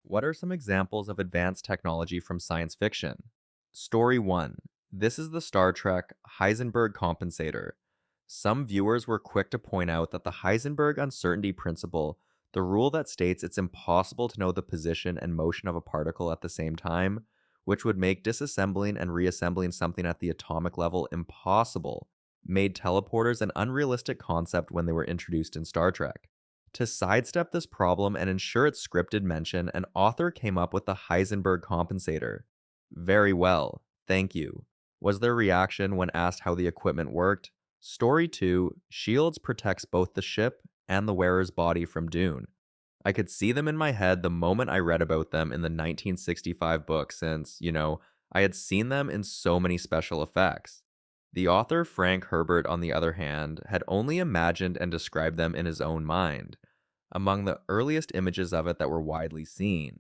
What are some examples of advanced technology from science fiction? Story 1. This is the Star Trek Heisenberg compensator. Some viewers were quick to point out that the Heisenberg uncertainty principle, the rule that states it's impossible to know the position and motion of a particle at the same time, which would make disassembling and reassembling something at the atomic level impossible, made teleporters an unrealistic concept when they were introduced in Star Trek. To sidestep this problem and ensure its scripted mention, an author came up with the Heisenberg compensator. Very well, thank you, was their reaction when asked how the equipment worked. Story 2, Shields protects both the ship and the wearer's body from Dune. I could see them in my head the moment I read about them in the 1965 book since, I had seen them in so many special effects. The author Frank Herbert, on the other hand, had only imagined and described them in his own mind, among the earliest images of it that were widely seen.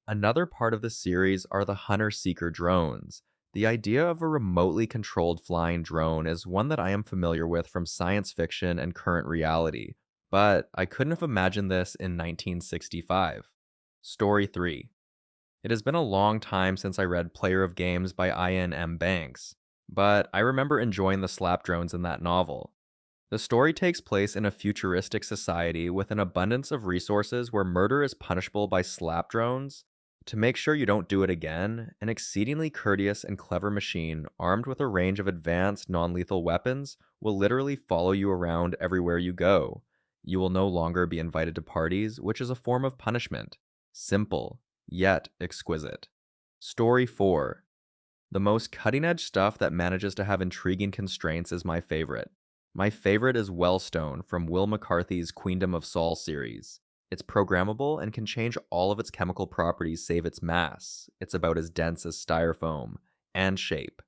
Another part of the series are the hunter-seeker drones. The idea of a remotely controlled flying drone is one that I am familiar with from science fiction and current reality, but I couldn't have imagined this in 1965. Story 3. It has been a long time since I read Player of Games by Ian M. Banks, but I remember enjoying the slap drones in that novel. The story takes place in a futuristic society with an abundance of resources where murder is punishable by slap drones. To make sure you don't do it again, an exceedingly courteous and clever machine armed with a range of advanced non-lethal weapons will literally follow you around everywhere you go. You will no longer be invited to parties, which is a form of punishment. Simple, yet exquisite. Story 4. The most cutting-edge stuff that manages to have intriguing constraints is my favorite. My favorite is Wellstone from Will McCarthy's Queendom of Saul series. It's programmable and can change all of its chemical properties save its mass. It's about as dense as styrofoam, and shape.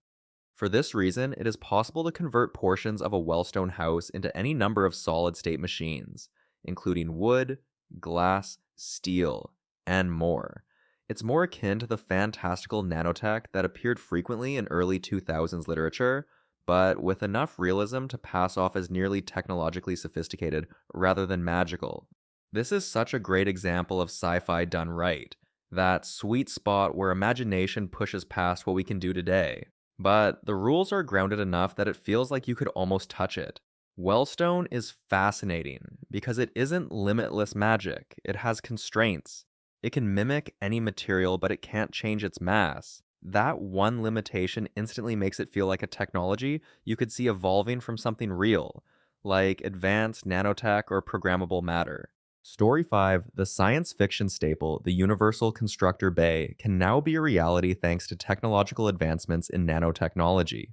For this reason, it is possible to convert portions of a Wellstone house into any number of solid-state machines, including wood, glass, steel, and more. It's more akin to the fantastical nanotech that appeared frequently in early 2000s literature, but with enough realism to pass off as nearly technologically sophisticated rather than magical. This is such a great example of sci-fi done right, that sweet spot where imagination pushes past what we can do today. But the rules are grounded enough that it feels like you could almost touch it. Wellstone is fascinating because it isn't limitless magic, it has constraints. It can mimic any material, but it can't change its mass. That one limitation instantly makes it feel like a technology you could see evolving from something real, like advanced nanotech or programmable matter. Story 5, the science fiction staple, the Universal Constructor Bay, can now be a reality thanks to technological advancements in nanotechnology.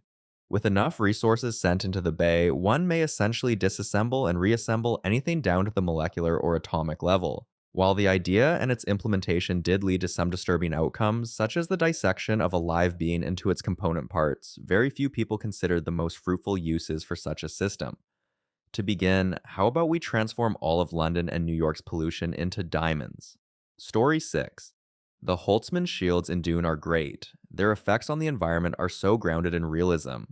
With enough resources sent into the bay, one may essentially disassemble and reassemble anything down to the molecular or atomic level. While the idea and its implementation did lead to some disturbing outcomes, such as the dissection of a live being into its component parts, very few people considered the most fruitful uses for such a system. To begin, how about we transform all of London and New York's pollution into diamonds? Story 6. The Holtzman shields in Dune are great. Their effects on the environment are so grounded in realism.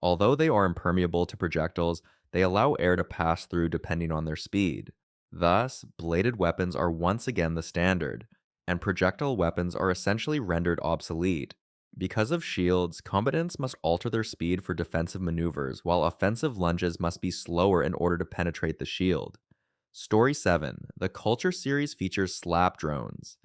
Although they are impermeable to projectiles, they allow air to pass through depending on their speed. Thus, bladed weapons are once again the standard, and projectile weapons are essentially rendered obsolete. Because of shields, combatants must alter their speed for defensive maneuvers, while offensive lunges must be slower in order to penetrate the shield. Story 7. The Culture series features slap drones.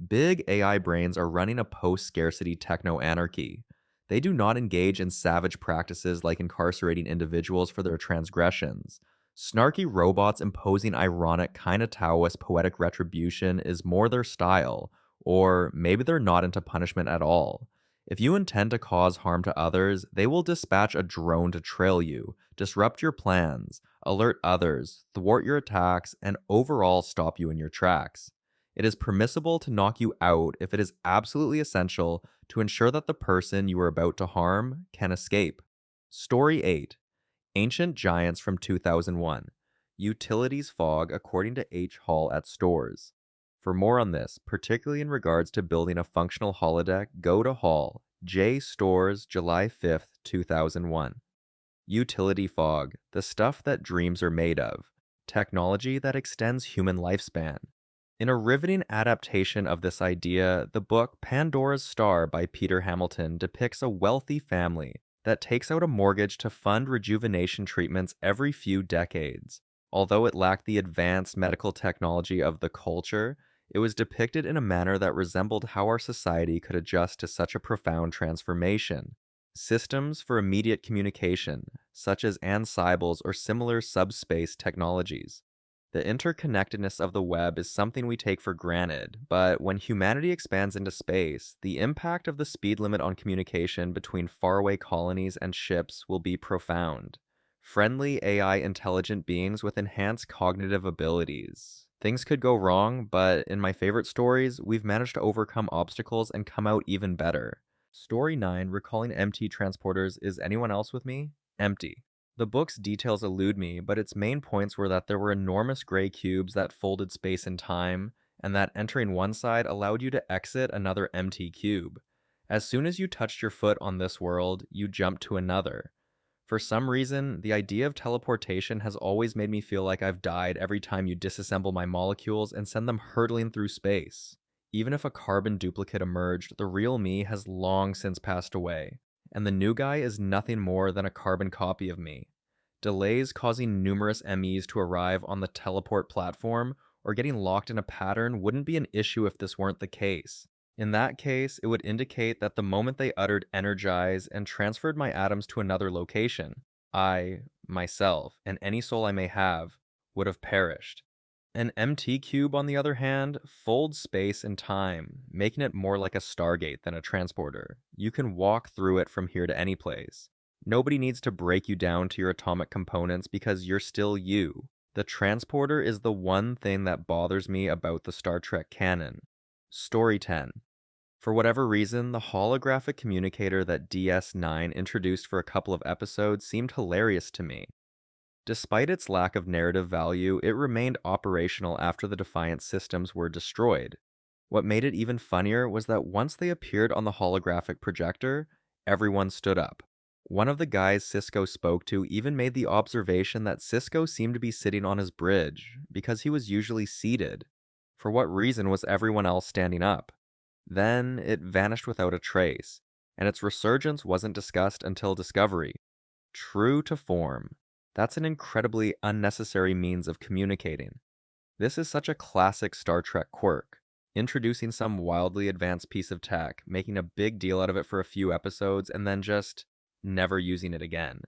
Big AI brains are running a post-scarcity techno-anarchy. They do not engage in savage practices like incarcerating individuals for their transgressions. Snarky robots imposing ironic, kinda Taoist poetic retribution is more their style, or maybe they're not into punishment at all. If you intend to cause harm to others, they will dispatch a drone to trail you, disrupt your plans, alert others, thwart your attacks, and overall stop you in your tracks. It is permissible to knock you out if it is absolutely essential to ensure that the person you are about to harm can escape. Story 8. Ancient Giants from 2001. Utilities fog according to H. Hall at Stores. For more on this, particularly in regards to building a functional holodeck, go to Hall, J. Stores, July 5th, 2001. Utility fog, the stuff that dreams are made of. Technology that extends human lifespan. In a riveting adaptation of this idea, the book Pandora's Star by Peter Hamilton depicts a wealthy family that takes out a mortgage to fund rejuvenation treatments every few decades. Although it lacked the advanced medical technology of the culture, it was depicted in a manner that resembled how our society could adjust to such a profound transformation. Systems for immediate communication, such as ansibles or similar subspace technologies. The interconnectedness of the web is something we take for granted, but when humanity expands into space, the impact of the speed limit on communication between faraway colonies and ships will be profound. Friendly AI intelligent beings with enhanced cognitive abilities. Things could go wrong, but in my favorite stories, we've managed to overcome obstacles and come out even better. Story 9, Recalling Empty Transporters. Is anyone else with me? Empty. The book's details elude me, but its main points were that there were enormous gray cubes that folded space and time, and that entering one side allowed you to exit another empty cube. As soon as you touched your foot on this world, you jumped to another. For some reason, the idea of teleportation has always made me feel like I've died every time you disassemble my molecules and send them hurtling through space. Even if a carbon duplicate emerged, the real me has long since passed away, and the new guy is nothing more than a carbon copy of me. Delays causing numerous MEs to arrive on the teleport platform or getting locked in a pattern wouldn't be an issue if this weren't the case. In that case, it would indicate that the moment they uttered energize and transferred my atoms to another location, I, myself, and any soul I may have, would have perished. An MT cube, on the other hand, folds space and time, making it more like a Stargate than a transporter. You can walk through it from here to any place. Nobody needs to break you down to your atomic components because you're still you. The transporter is the one thing that bothers me about the Star Trek canon. Story 10. For whatever reason, the holographic communicator that DS9 introduced for a couple of episodes seemed hilarious to me. Despite its lack of narrative value, it remained operational after the Defiant systems were destroyed. What made it even funnier was that once they appeared on the holographic projector, everyone stood up. One of the guys Sisko spoke to even made the observation that Sisko seemed to be sitting on his bridge, because he was usually seated. For what reason was everyone else standing up? Then it vanished without a trace, and its resurgence wasn't discussed until Discovery. True to form. That's an incredibly unnecessary means of communicating. This is such a classic Star Trek quirk, introducing some wildly advanced piece of tech, making a big deal out of it for a few episodes, and then just never using it again.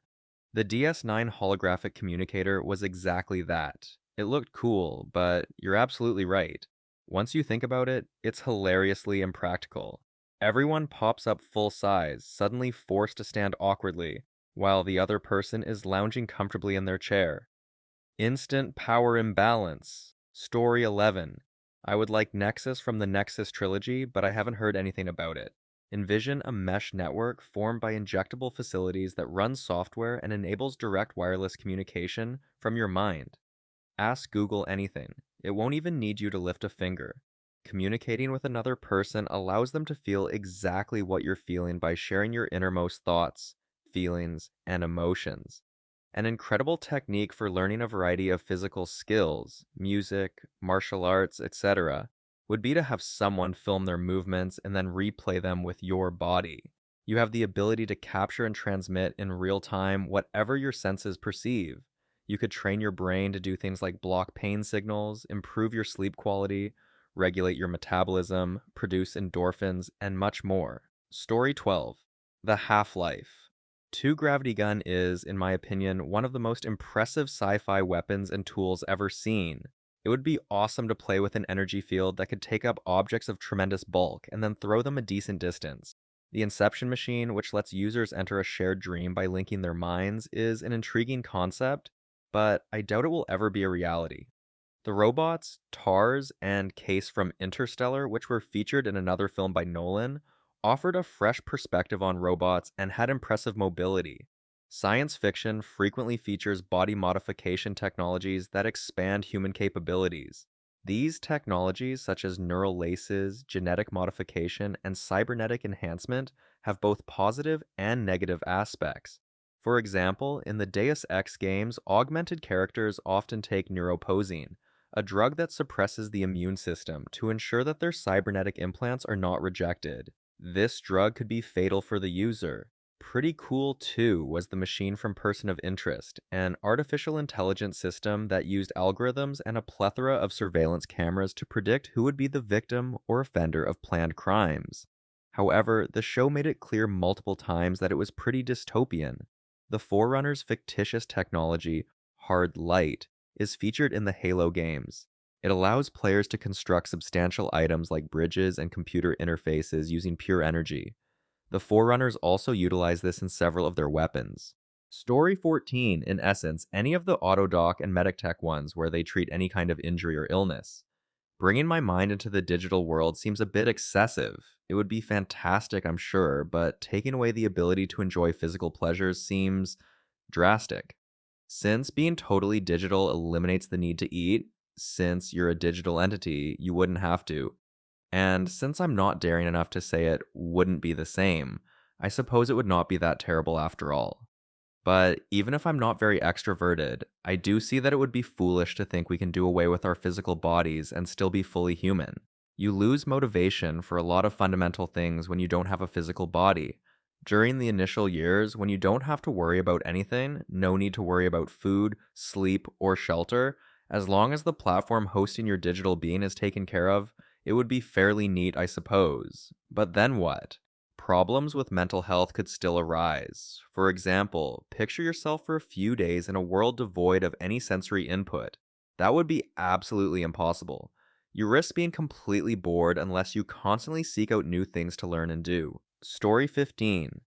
The DS9 holographic communicator was exactly that. It looked cool, but you're absolutely right. Once you think about it, it's hilariously impractical. Everyone pops up full size, suddenly forced to stand awkwardly, while the other person is lounging comfortably in their chair. Instant power imbalance. Story 11. I would like Nexus from the Nexus trilogy, but I haven't heard anything about it. Envision a mesh network formed by injectable facilities that runs software and enables direct wireless communication from your mind. Ask Google anything. It won't even need you to lift a finger. Communicating with another person allows them to feel exactly what you're feeling by sharing your innermost thoughts, feelings, and emotions. An incredible technique for learning a variety of physical skills, music, martial arts, etc., would be to have someone film their movements and then replay them with your body. You have the ability to capture and transmit in real time whatever your senses perceive. You could train your brain to do things like block pain signals, improve your sleep quality, regulate your metabolism, produce endorphins, and much more. Story 12. The Half-Life. Two-gravity gun is, in my opinion, one of the most impressive sci-fi weapons and tools ever seen. It would be awesome to play with an energy field that could take up objects of tremendous bulk and then throw them a decent distance. The Inception machine, which lets users enter a shared dream by linking their minds, is an intriguing concept, but I doubt it will ever be a reality. The robots, TARS, and Case from Interstellar, which were featured in another film by Nolan, offered a fresh perspective on robots and had impressive mobility. Science fiction frequently features body modification technologies that expand human capabilities. These technologies, such as neural laces, genetic modification, and cybernetic enhancement, have both positive and negative aspects. For example, in the Deus Ex games, augmented characters often take neuroposing, a drug that suppresses the immune system to ensure that their cybernetic implants are not rejected. This drug could be fatal for the user. Pretty cool, too, was the machine from Person of Interest, an artificial intelligence system that used algorithms and a plethora of surveillance cameras to predict who would be the victim or offender of planned crimes. However, the show made it clear multiple times that it was pretty dystopian. The Forerunner's fictitious technology, Hard Light, is featured in the Halo games. It allows players to construct substantial items like bridges and computer interfaces using pure energy. The Forerunners also utilize this in several of their weapons. Story 14, in essence, any of the Autodoc and Meditech ones where they treat any kind of injury or illness. Bringing my mind into the digital world seems a bit excessive. It would be fantastic, I'm sure, but taking away the ability to enjoy physical pleasures seems drastic. Since being totally digital eliminates the need to eat, since you're a digital entity, you wouldn't have to. And since I'm not daring enough to say it wouldn't be the same, I suppose it would not be that terrible after all. But even if I'm not very extroverted, I do see that it would be foolish to think we can do away with our physical bodies and still be fully human. You lose motivation for a lot of fundamental things when you don't have a physical body. During the initial years, when you don't have to worry about anything, no need to worry about food, sleep, or shelter, as long as the platform hosting your digital being is taken care of, it would be fairly neat, I suppose. But then what? Problems with mental health could still arise. For example, picture yourself for a few days in a world devoid of any sensory input. That would be absolutely impossible. You risk being completely bored unless you constantly seek out new things to learn and do. Story 15.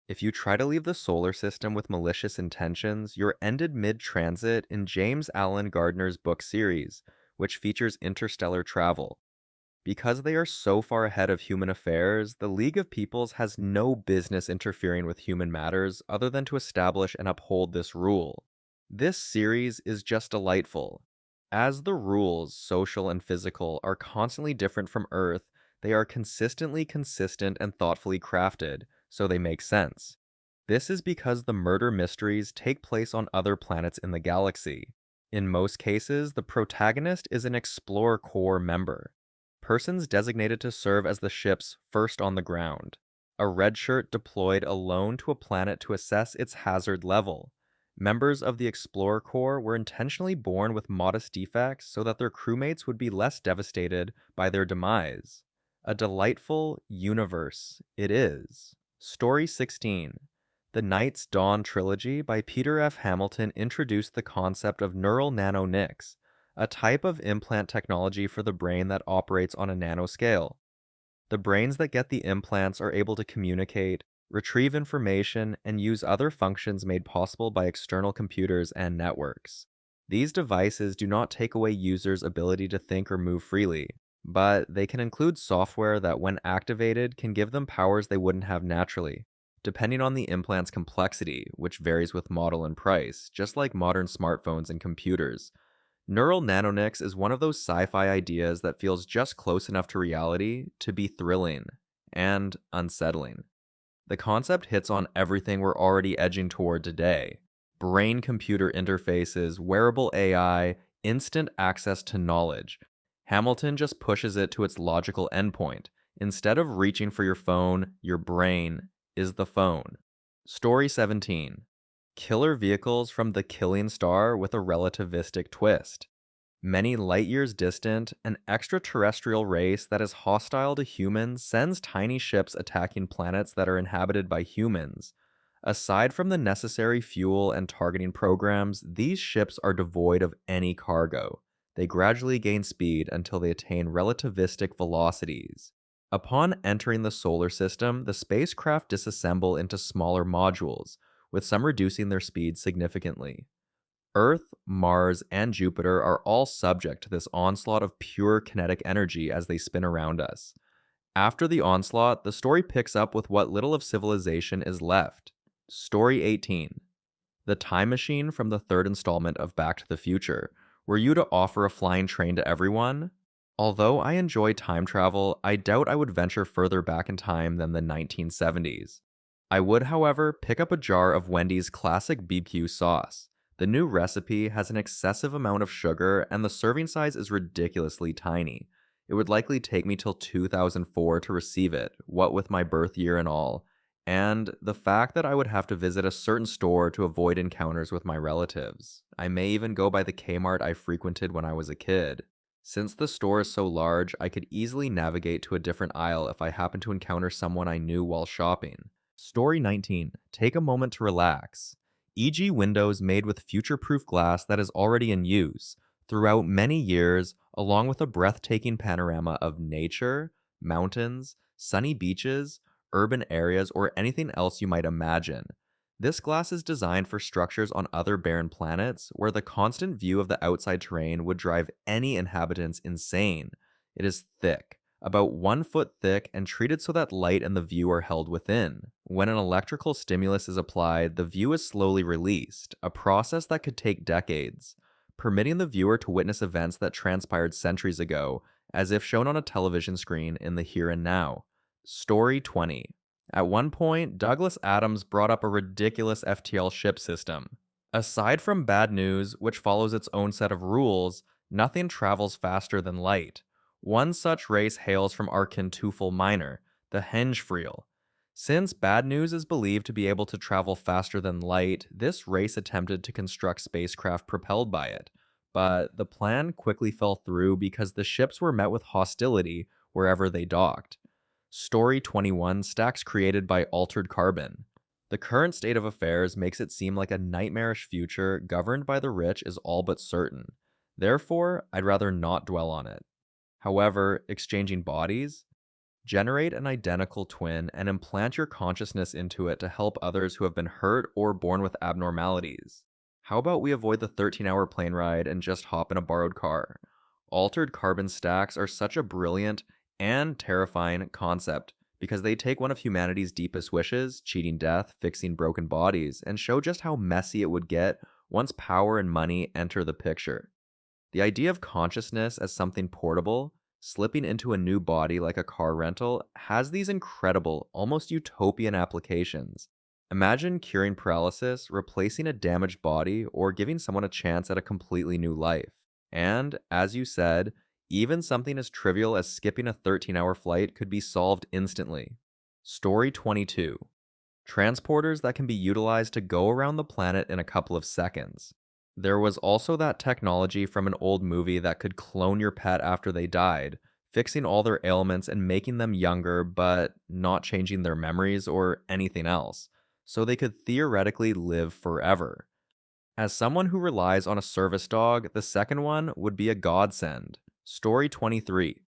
If you try to leave the solar system with malicious intentions, you're ended mid-transit in James Alan Gardner's book series, which features interstellar travel. Because they are so far ahead of human affairs, the League of Peoples has no business interfering with human matters other than to establish and uphold this rule. This series is just delightful. As the rules, social and physical, are constantly different from Earth, they are consistently consistent and thoughtfully crafted, so they make sense. This is because the murder mysteries take place on other planets in the galaxy. In most cases, the protagonist is an Explorer Corps member. Persons designated to serve as the ship's first on the ground. A red shirt deployed alone to a planet to assess its hazard level. Members of the Explorer Corps were intentionally born with modest defects so that their crewmates would be less devastated by their demise. A delightful universe it is. Story 16. The Night's Dawn trilogy by Peter F. Hamilton introduced the concept of neural nanonics, a type of implant technology for the brain that operates on a nanoscale. The brains that get the implants are able to communicate, retrieve information, and use other functions made possible by external computers and networks. These devices do not take away users' ability to think or move freely, but they can include software that, when activated, can give them powers they wouldn't have naturally, depending on the implant's complexity, which varies with model and price, just like modern smartphones and computers. Neural nanonics is one of those sci-fi ideas that feels just close enough to reality to be thrilling and unsettling. The concept hits on everything we're already edging toward today: brain-computer interfaces, wearable AI, instant access to knowledge. Hamilton just pushes it to its logical endpoint. Instead of reaching for your phone, your brain is the phone. Story 17. Killer vehicles from the Killing Star with a relativistic twist. Many light years distant, an extraterrestrial race that is hostile to humans sends tiny ships attacking planets that are inhabited by humans. Aside from the necessary fuel and targeting programs, these ships are devoid of any cargo. They gradually gain speed until they attain relativistic velocities. Upon entering the solar system, the spacecraft disassemble into smaller modules, with some reducing their speed significantly. Earth, Mars, and Jupiter are all subject to this onslaught of pure kinetic energy as they spin around us. After the onslaught, the story picks up with what little of civilization is left. Story 18. The Time Machine from the third installment of Back to the Future. Were you to offer a flying train to everyone? Although I enjoy time travel, I doubt I would venture further back in time than the 1970s. I would, however, pick up a jar of Wendy's classic BBQ sauce. The new recipe has an excessive amount of sugar, and the serving size is ridiculously tiny. It would likely take me till 2004 to receive it, what with my birth year and all, and the fact that I would have to visit a certain store to avoid encounters with my relatives. I may even go by the Kmart I frequented when I was a kid. Since the store is so large, I could easily navigate to a different aisle if I happened to encounter someone I knew while shopping. Story 19. Take a moment to relax. E.g., windows made with future-proof glass that is already in use throughout many years, along with a breathtaking panorama of nature, mountains, sunny beaches, urban areas, or anything else you might imagine. This glass is designed for structures on other barren planets where the constant view of the outside terrain would drive any inhabitants insane. It is thick, about 1 foot thick, and treated so that light and the view are held within. When an electrical stimulus is applied, the view is slowly released, a process that could take decades, permitting the viewer to witness events that transpired centuries ago, as if shown on a television screen in the here and now. Story 20. At one point, Douglas Adams brought up a ridiculous FTL ship system. Aside from bad news, which follows its own set of rules, nothing travels faster than light. One such race hails from Archintufel Minor, the Hengefreel. Since bad news is believed to be able to travel faster than light, this race attempted to construct spacecraft propelled by it. But the plan quickly fell through because the ships were met with hostility wherever they docked. Story 21. Stacks created by altered carbon. The current state of affairs makes it seem like a nightmarish future governed by the rich is all but certain. Therefore, I'd rather not dwell on it. However, exchanging bodies? Generate an identical twin and implant your consciousness into it to help others who have been hurt or born with abnormalities. How about we avoid the 13-hour plane ride and just hop in a borrowed car? Altered carbon stacks are such a brilliant and terrifying concept because they take one of humanity's deepest wishes, cheating death, fixing broken bodies, and show just how messy it would get once power and money enter the picture. The idea of consciousness as something portable, slipping into a new body like a car rental, has these incredible, almost utopian applications. Imagine curing paralysis, replacing a damaged body, or giving someone a chance at a completely new life. And, as you said, even something as trivial as skipping a 13-hour flight could be solved instantly. Story 22. Transporters that can be utilized to go around the planet in a couple of seconds. There was also that technology from an old movie that could clone your pet after they died, fixing all their ailments and making them younger, but not changing their memories or anything else, so they could theoretically live forever. As someone who relies on a service dog, the second one would be a godsend. Story 23.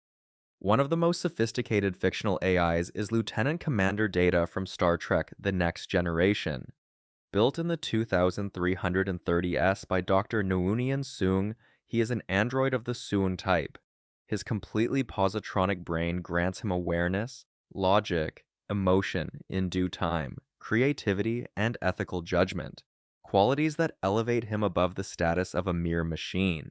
One of the most sophisticated fictional AIs is Lieutenant Commander Data from Star Trek: The Next Generation. Built in the 2330S by Dr. Noonien Soong, he is an android of the Soong type. His completely positronic brain grants him awareness, logic, emotion in due time, creativity, and ethical judgment, qualities that elevate him above the status of a mere machine.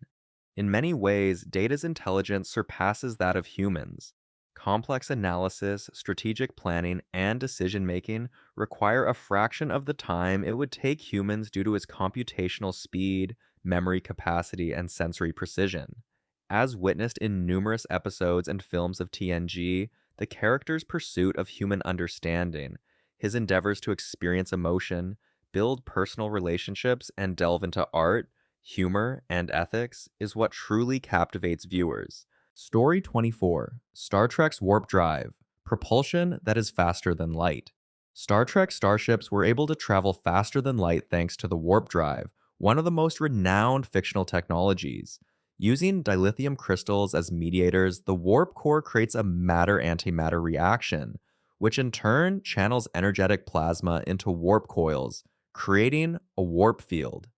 In many ways, Data's intelligence surpasses that of humans. Complex analysis, strategic planning, and decision-making require a fraction of the time it would take humans due to its computational speed, memory capacity, and sensory precision. As witnessed in numerous episodes and films of TNG, the character's pursuit of human understanding, his endeavors to experience emotion, build personal relationships, and delve into art, humor, and ethics is what truly captivates viewers. Story 24. Star Trek's warp drive. Propulsion that is faster than light. Star Trek starships were able to travel faster than light thanks to the warp drive, one of the most renowned fictional technologies. Using dilithium crystals as mediators, the warp core creates a matter-antimatter reaction, which in turn channels energetic plasma into warp coils, creating a warp field.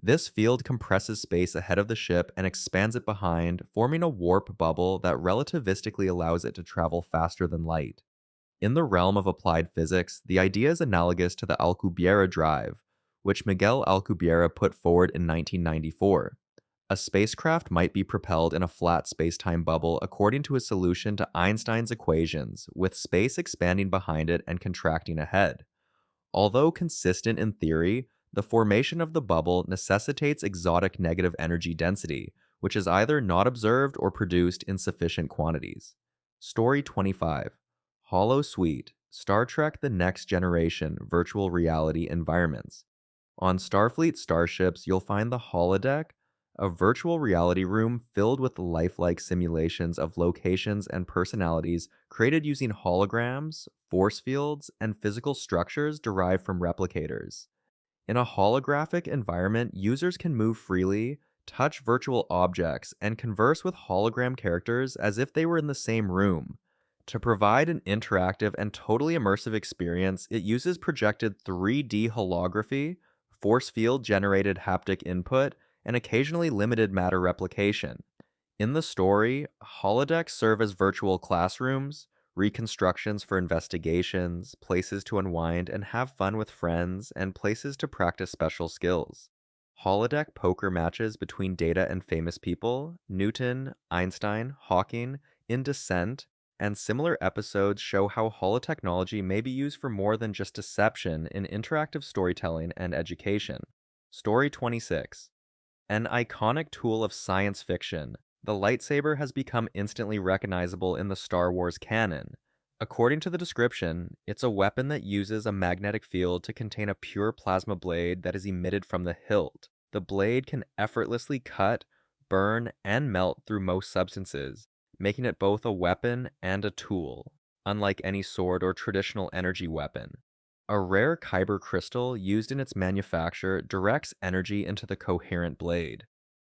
This field compresses space ahead of the ship and expands it behind, forming a warp bubble that relativistically allows it to travel faster than light. In the realm of applied physics, the idea is analogous to the Alcubierre drive, which Miguel Alcubierre put forward in 1994. A spacecraft might be propelled in a flat space-time bubble according to a solution to Einstein's equations, with space expanding behind it and contracting ahead. Although consistent in theory, The formation of the bubble necessitates exotic negative energy density, which is either not observed or produced in sufficient quantities. Story 25. Holosuite, Star Trek The Next Generation Virtual Reality Environments. On Starfleet starships, you'll find the Holodeck, a virtual reality room filled with lifelike simulations of locations and personalities created using holograms, force fields, and physical structures derived from replicators. In a holographic environment, users can move freely, touch virtual objects, and converse with hologram characters as if they were in the same room. To provide an interactive and totally immersive experience, it uses projected 3D holography, force field generated haptic input, and occasionally limited matter replication. In the story, holodecks serve as virtual classrooms, reconstructions for investigations, places to unwind and have fun with friends, and places to practice special skills. Holodeck poker matches between Data and famous people, Newton, Einstein, Hawking, in Descent, and similar episodes show how holotechnology may be used for more than just deception in interactive storytelling and education. Story 26. An iconic tool of science fiction, the lightsaber has become instantly recognizable in the Star Wars canon. According to the description, it's a weapon that uses a magnetic field to contain a pure plasma blade that is emitted from the hilt. The blade can effortlessly cut, burn, and melt through most substances, making it both a weapon and a tool, unlike any sword or traditional energy weapon. A rare kyber crystal used in its manufacture directs energy into the coherent blade.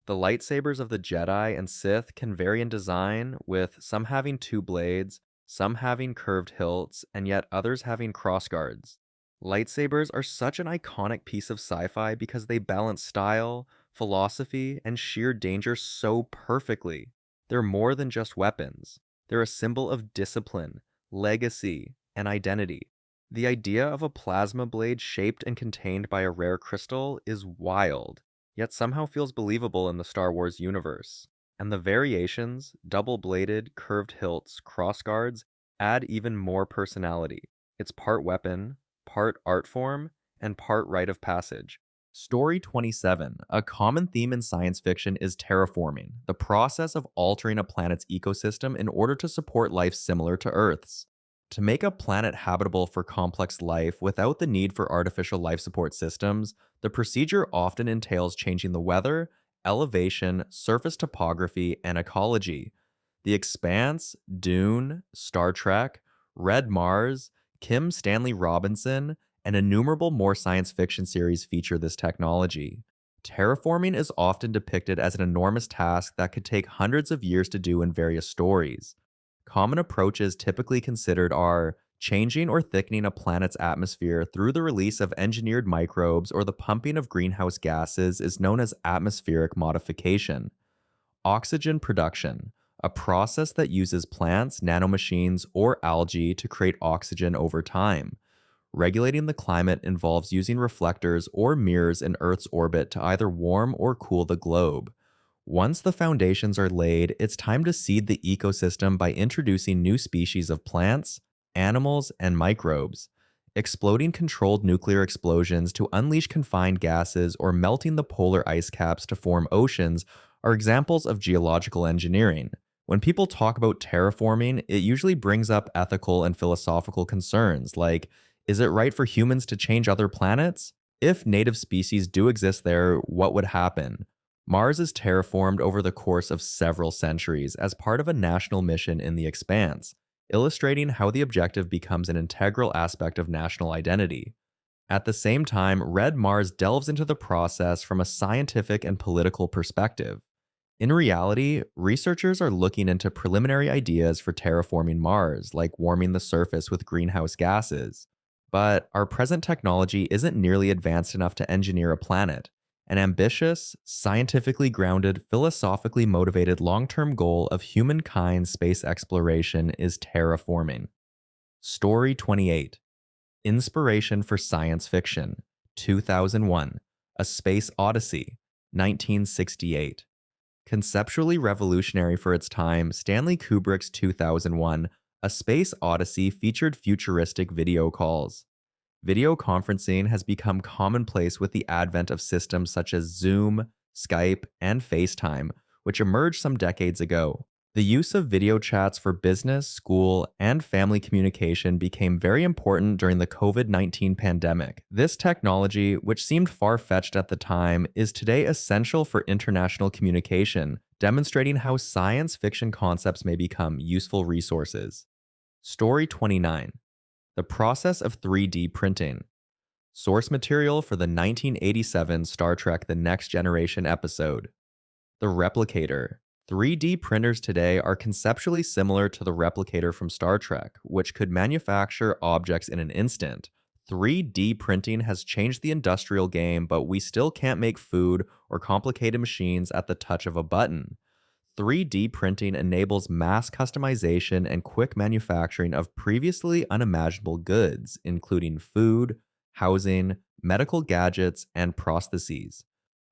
The lightsabers of the Jedi and Sith can vary in design, with some having two blades, some having curved hilts, and yet others having crossguards. Lightsabers are such an iconic piece of sci-fi because they balance style, philosophy, and sheer danger so perfectly. They're more than just weapons. They're a symbol of discipline, legacy, and identity. The idea of a plasma blade shaped and contained by a rare crystal is wild, yet somehow feels believable in the Star Wars universe. And the variations, double-bladed, curved hilts, crossguards, add even more personality. It's part weapon, part art form, and part rite of passage. Story 27. A common theme in science fiction is terraforming, the process of altering a planet's ecosystem in order to support life similar to Earth's. To make a planet habitable for complex life without the need for artificial life support systems, the procedure often entails changing the weather, elevation, surface topography, and ecology. The Expanse, Dune, Star Trek, Red Mars, Kim Stanley Robinson, and innumerable more science fiction series feature this technology. Terraforming is often depicted as an enormous task that could take hundreds of years to do in various stories. Common approaches typically considered are changing or thickening a planet's atmosphere through the release of engineered microbes or the pumping of greenhouse gases is known as atmospheric modification. Oxygen production, a process that uses plants, nanomachines, or algae to create oxygen over time. Regulating the climate involves using reflectors or mirrors in Earth's orbit to either warm or cool the globe. Once the foundations are laid, it's time to seed the ecosystem by introducing new species of plants, animals, and microbes. Exploding controlled nuclear explosions to unleash confined gases or melting the polar ice caps to form oceans are examples of geological engineering. When people talk about terraforming, it usually brings up ethical and philosophical concerns like, is it right for humans to change other planets? If native species do exist there, what would happen? Mars is terraformed over the course of several centuries as part of a national mission in the Expanse, illustrating how the objective becomes an integral aspect of national identity. At the same time, Red Mars delves into the process from a scientific and political perspective. In reality, researchers are looking into preliminary ideas for terraforming Mars, like warming the surface with greenhouse gases. But our present technology isn't nearly advanced enough to engineer a planet. An ambitious, scientifically grounded, philosophically motivated long-term goal of humankind's space exploration is terraforming. Story 28. Inspiration for Science Fiction, 2001. A Space Odyssey, 1968. Conceptually revolutionary for its time, Stanley Kubrick's 2001 A Space Odyssey featured futuristic video calls. Video conferencing has become commonplace with the advent of systems such as Zoom, Skype, and FaceTime, which emerged some decades ago. The use of video chats for business, school, and family communication became very important during the COVID-19 pandemic. This technology, which seemed far-fetched at the time, is today essential for international communication, demonstrating how science fiction concepts may become useful resources. Story 29. The process of 3D printing. Source material for the 1987 Star Trek The Next Generation episode. The replicator. 3D printers today are conceptually similar to the replicator from Star Trek, which could manufacture objects in an instant. 3D printing has changed the industrial game, but we still can't make food or complicated machines at the touch of a button. 3D printing enables mass customization and quick manufacturing of previously unimaginable goods, including food, housing, medical gadgets, and prostheses.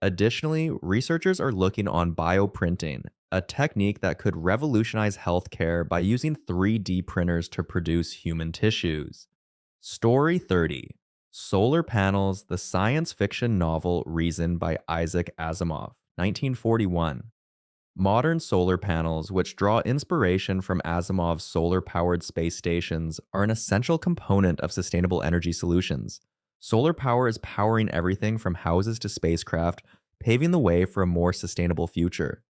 Additionally, researchers are looking on bioprinting, a technique that could revolutionize healthcare by using 3D printers to produce human tissues. Story 30. Solar Panels, the science fiction novel Reason by Isaac Asimov, 1941. Modern solar panels, which draw inspiration from Asimov's solar-powered space stations, are an essential component of sustainable energy solutions. Solar power is powering everything from houses to spacecraft, paving the way for a more sustainable future.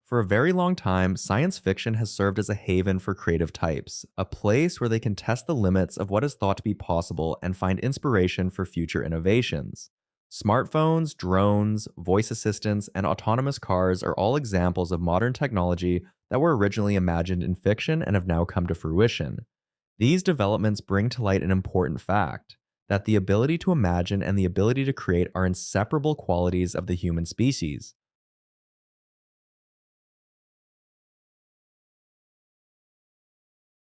For a very long time, science fiction has served as a haven for creative types, a place where they can test the limits of what is thought to be possible and find inspiration for future innovations. Smartphones, drones, voice assistants, and autonomous cars are all examples of modern technology that were originally imagined in fiction and have now come to fruition. These developments bring to light an important fact, that the ability to imagine and the ability to create are inseparable qualities of the human species.